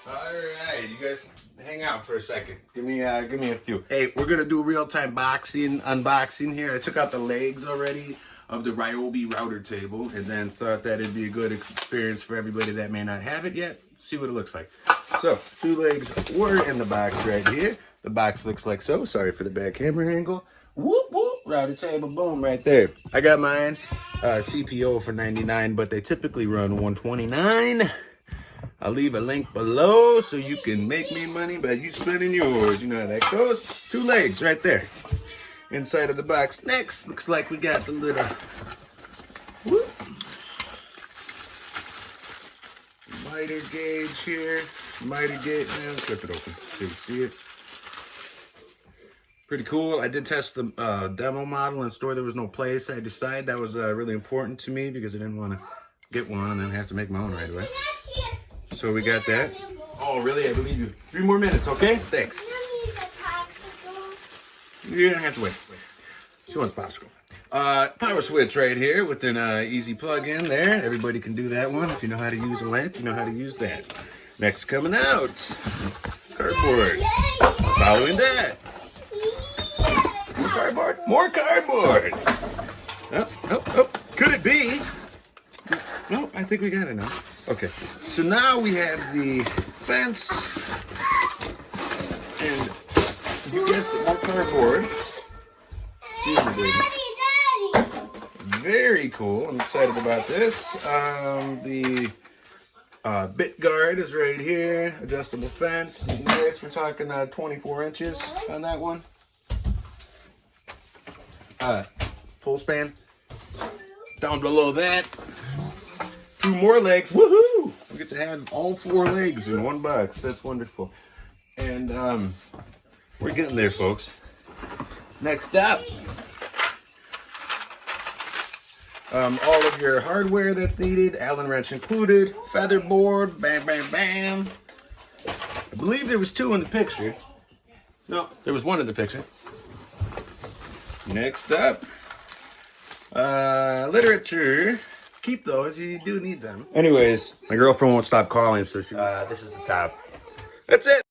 Alright, you guys hang out for a second. Give me a few. Hey, we're gonna do a real-time unboxing here. I took out the legs already of the Ryobi router table and then thought that it'd be a good experience for everybody that may not have it yet. See what it looks like. So, 2 legs were in the box right here. The box looks like so. Sorry for the bad camera angle. Whoop, whoop. Router table, boom, right there. I got mine CPO for $99, but they typically run $129. I'll leave a link below so you can make me money by you spending yours. You know how that goes. 2 legs right there. Inside of the box. Next, looks like we got the little whoop, miter gauge here. Miter gauge. Now, let's rip it open so you can see it. Pretty cool. I did test the demo model in the store. There was no place. I decided that was really important to me because I didn't want to get one and then have to make my own right away. So we got that. Oh, really? I believe you. 3 more minutes, okay? Thanks. You're gonna have to wait. She wants popsicle. Power switch right here with an easy plug-in there. Everybody can do that one. If you know how to use a lamp, you know how to use that. Next coming out, cardboard. Following that, more cardboard. More cardboard. Oh. Could it be? No, I think we got it now. Okay, so now we have the fence, and you guessed it, more cardboard. Excuse me, baby. Very cool. I'm excited about this. The bit guard is right here. Adjustable fence. Nice. We're talking 24 inches on that one. Full span. Down below that. 2 more legs. Woohoo! We get to have all 4 legs in one box. That's wonderful. And we're getting there, folks. Next up, all of your hardware that's needed, Allen wrench included, feather board, bam, bam, bam. I believe there was 2 in the picture. No, there was 1 in the picture. Next up, literature. Keep those, you do need them. Anyways, my girlfriend won't stop calling, so this is the top. That's it.